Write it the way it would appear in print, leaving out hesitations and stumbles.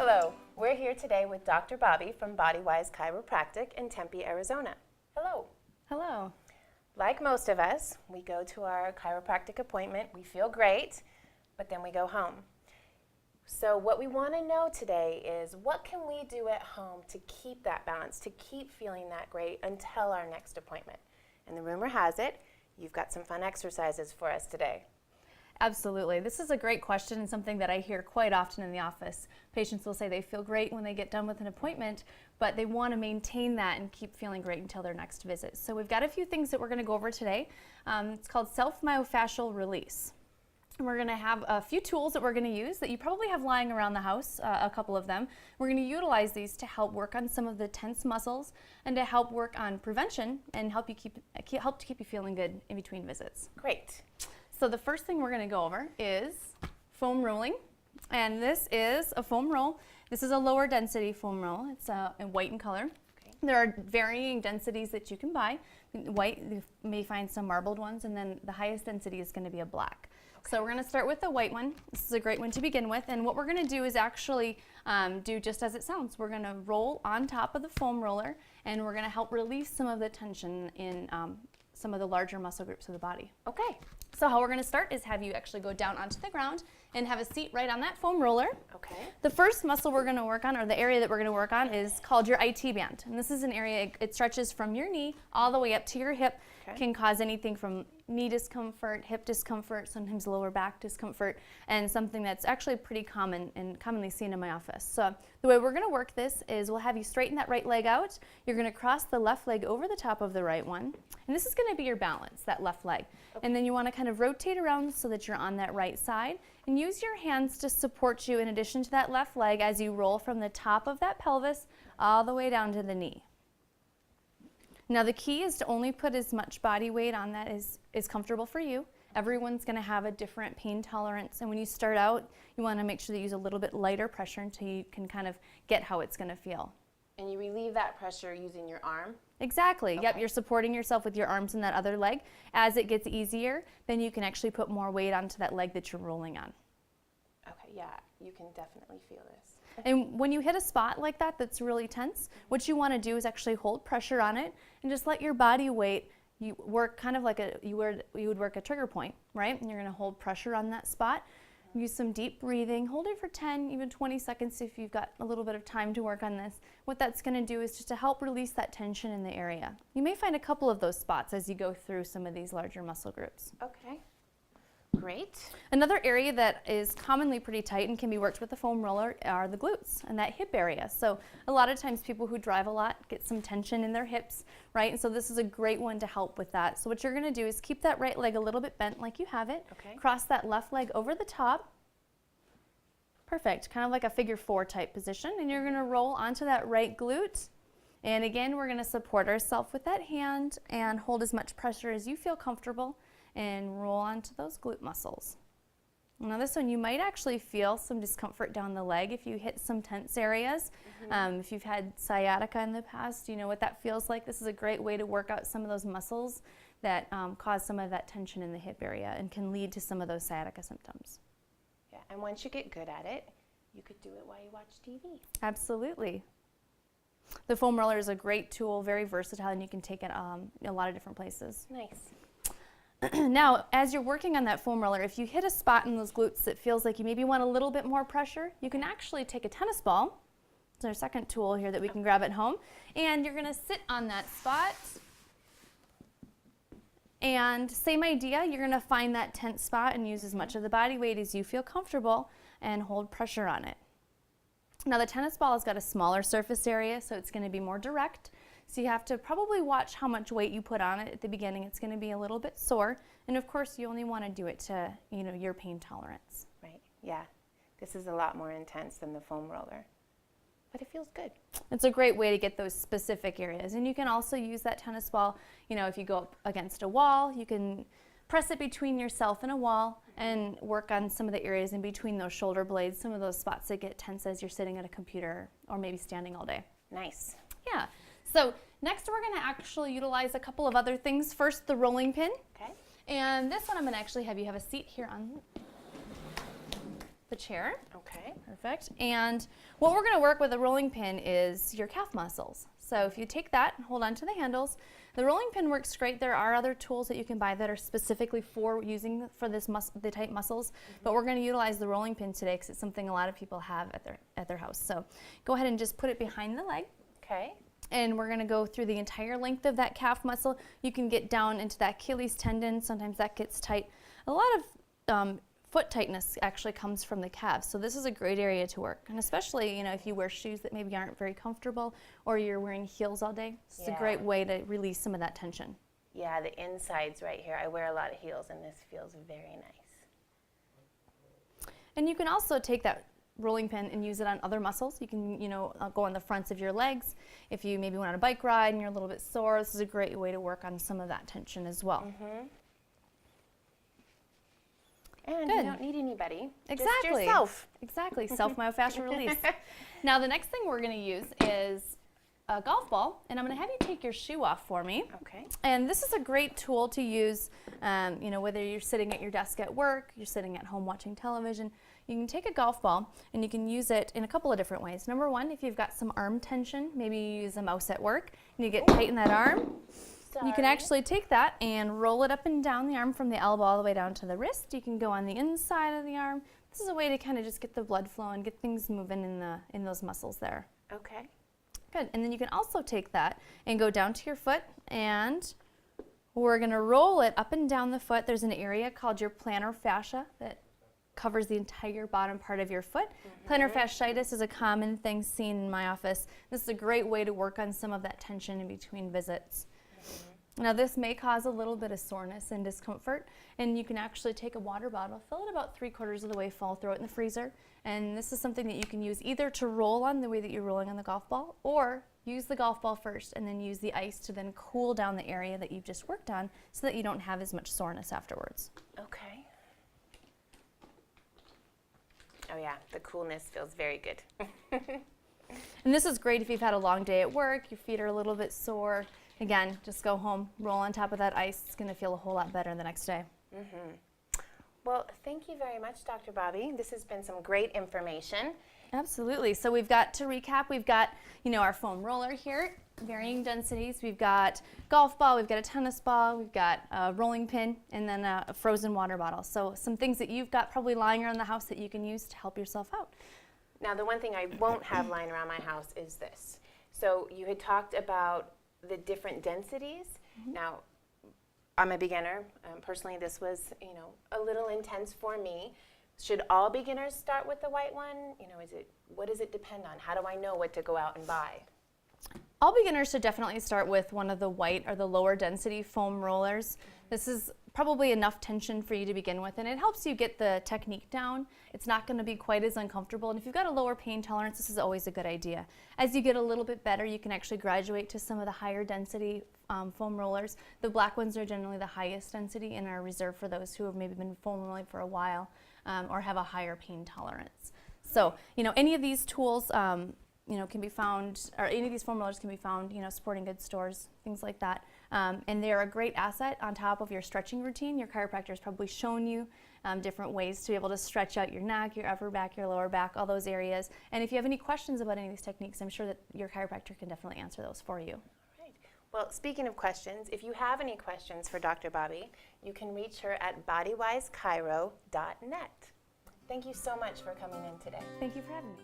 Hello, we're here today with Dr. Bobby from BodyWise Chiropractic in Tempe, Arizona. Hello. Hello. Like most of us, we go to our chiropractic appointment, we feel great, but then we go home. So what we want to know today is what can we do at home to keep that balance, to keep feeling that great until our next appointment? And the rumor has it, you've got some fun exercises for us today. Absolutely. This is a great question and something that I hear quite often in the office. Patients will say they feel great when they get done with an appointment, but they want to maintain that and keep feeling great until their next visit. So we've got a few things that we're going to go over today. It's called self-myofascial release. And we're going to have a few tools that we're going to use that you probably have lying around the house, a couple of them. We're going to utilize these to help work on some of the tense muscles and to help work on prevention and help to keep you feeling good in between visits. Great. So the first thing we're going to go over is foam rolling, and this is a foam roll. This is a lower density foam roll. It's in white in color. Okay. There are varying densities that you can buy. White, you may find some marbled ones, and then the highest density is going to be a black. Okay. So we're going to start with the white one. This is a great one to begin with, and what we're going to do is actually do just as it sounds. We're going to roll on top of the foam roller, and we're going to help release some of the tension in some of the larger muscle groups of the body. Okay. So how we're going to start is have you actually go down onto the ground and have a seat right on that foam roller. Okay. The first muscle we're going to work on, or the area that we're going to work on, is called your IT band. And this is an area, it stretches from your knee all the way up to your hip. Okay. Can cause anything from knee discomfort, hip discomfort, sometimes lower back discomfort, and something that's actually pretty common and commonly seen in my office. So the way we're going to work this is we'll have you straighten that right leg out. You're going to cross the left leg over the top of the right one. And this is going to be your balance, that left leg. Okay. And then you want to kind of rotate around so that you're on that right side. And use your hands to support you in addition to that left leg as you roll from the top of that pelvis all the way down to the knee. Now the key is to only put as much body weight on that as is comfortable for you. Everyone's going to have a different pain tolerance, and when you start out, you want to make sure that you use a little bit lighter pressure until you can kind of get how it's going to feel. And you relieve that pressure using your arm? Exactly. Okay. Yep, you're supporting yourself with your arms and that other leg. As it gets easier, then you can actually put more weight onto that leg that you're rolling on. Okay, yeah, you can definitely feel this. And when you hit a spot like that that's really tense, what you want to do is actually hold pressure on it and just let your body weight, you work kind of like you would work a trigger point, right? And you're going to hold pressure on that spot. Use some deep breathing. Hold it for 10, even 20 seconds if you've got a little bit of time to work on this. What that's going to do is just to help release that tension in the area. You may find a couple of those spots as you go through some of these larger muscle groups. Okay. Great. Another area that is commonly pretty tight and can be worked with the foam roller are the glutes and that hip area. So a lot of times people who drive a lot get some tension in their hips, right? And so this is a great one to help with that. So what you're going to do is keep that right leg a little bit bent like you have it. Okay. Cross that left leg over the top. Perfect. Kind of like a figure 4 type position. And you're going to roll onto that right glute. And again, we're going to support ourselves with that hand and hold as much pressure as you feel comfortable and roll onto those glute muscles. Now this one, you might actually feel some discomfort down the leg if you hit some tense areas. Mm-hmm. If you've had sciatica in the past, you know what that feels like. This is a great way to work out some of those muscles that cause some of that tension in the hip area and can lead to some of those sciatica symptoms. Yeah, and once you get good at it, you could do it while you watch TV. Absolutely. The foam roller is a great tool, very versatile, and you can take it a lot of different places. Nice. Now, as you're working on that foam roller, if you hit a spot in those glutes that feels like you maybe want a little bit more pressure, you can actually take a tennis ball. It's our second tool here that we can grab at home. And you're going to sit on that spot. And same idea, you're going to find that tense spot and use as much of the body weight as you feel comfortable and hold pressure on it. Now the tennis ball has got a smaller surface area, so it's going to be more direct. So you have to probably watch how much weight you put on it at the beginning. It's going to be a little bit sore. And of course, you only want to do it to, your pain tolerance. Right, yeah. This is a lot more intense than the foam roller, but it feels good. It's a great way to get those specific areas. And you can also use that tennis ball, if you go up against a wall, you can press it between yourself and a wall and work on some of the areas in between those shoulder blades, some of those spots that get tense as you're sitting at a computer or maybe standing all day. Nice. Yeah. So next we're going to actually utilize a couple of other things. First, the rolling pin. Okay. And this one I'm going to actually have you have a seat here on the chair. Okay. Perfect. And what we're going to work with a rolling pin is your calf muscles. So if you take that and hold on to the handles, the rolling pin works great. There are other tools that you can buy that are specifically for using for this the tight muscles, but we're going to utilize the rolling pin today because it's something a lot of people have at their house. So go ahead and just put it behind the leg. Okay. And we're going to go through the entire length of that calf muscle. You can get down into that Achilles tendon. Sometimes that gets tight. A lot of foot tightness actually comes from the calves, so this is a great area to work. And especially, if you wear shoes that maybe aren't very comfortable, or you're wearing heels all day, it's a great way to release some of that tension. Yeah, the insides right here. I wear a lot of heels, and this feels very nice. And you can also take that rolling pin and use it on other muscles. You can, go on the fronts of your legs. If you maybe went on a bike ride and you're a little bit sore, this is a great way to work on some of that tension as well. And you don't need anybody. Exactly. Just yourself. Exactly. Self-myofascial release. Now the next thing we're going to use is a golf ball, and I'm going to have you take your shoe off for me. Okay. And this is a great tool to use, whether you're sitting at your desk at work, you're sitting at home watching television. You can take a golf ball and you can use it in a couple of different ways. Number one, if you've got some arm tension, maybe you use a mouse at work and you get tight in that arm. You can actually take that and roll it up and down the arm from the elbow all the way down to the wrist. You can go on the inside of the arm. This is a way to kind of just get the blood flow and get things moving in those muscles there. Okay. Good. And then you can also take that and go down to your foot, and we're going to roll it up and down the foot. There's an area called your plantar fascia that covers the entire bottom part of your foot. Plantar fasciitis is a common thing seen in my office. This is a great way to work on some of that tension in between visits. Now this may cause a little bit of soreness and discomfort, and you can actually take a water bottle, fill it about 3/4 of the way full, throw it in the freezer, and this is something that you can use either to roll on the way that you're rolling on the golf ball, or use the golf ball first and then use the ice to then cool down the area that you've just worked on so that you don't have as much soreness afterwards. Okay. Oh yeah, the coolness feels very good. And this is great if you've had a long day at work, your feet are a little bit sore. Again, just go home, roll on top of that ice. It's going to feel a whole lot better the next day. Well, thank you very much, Dr. Bobby. This has been some great information. Absolutely. So we've got, to recap, we've got, our foam roller here, varying densities. We've got golf ball, we've got a tennis ball, we've got a rolling pin, and then a frozen water bottle. So some things that you've got probably lying around the house that you can use to help yourself out. Now, the one thing I won't have lying around my house is this. So you had talked about the different densities. Now, I'm a beginner. Personally, this was, a little intense for me. Should all beginners start with the white one? What does it depend on? How do I know what to go out and buy? All beginners should definitely start with one of the white or the lower density foam rollers. This is probably enough tension for you to begin with, and it helps you get the technique down. It's not going to be quite as uncomfortable, and if you've got a lower pain tolerance, this is always a good idea. As you get a little bit better, you can actually graduate to some of the higher density foam rollers. The black ones are generally the highest density and are reserved for those who have maybe been foam rolling for a while or have a higher pain tolerance. So, any of these tools can be found, or any of these foam rollers can be found, sporting goods stores, things like that. And they're a great asset on top of your stretching routine. Your chiropractor has probably shown you different ways to be able to stretch out your neck, your upper back, your lower back, all those areas. And if you have any questions about any of these techniques, I'm sure that your chiropractor can definitely answer those for you. Right. Well, speaking of questions, if you have any questions for Dr. Bobby, you can reach her at bodywisechiro.net. Thank you so much for coming in today. Thank you for having me.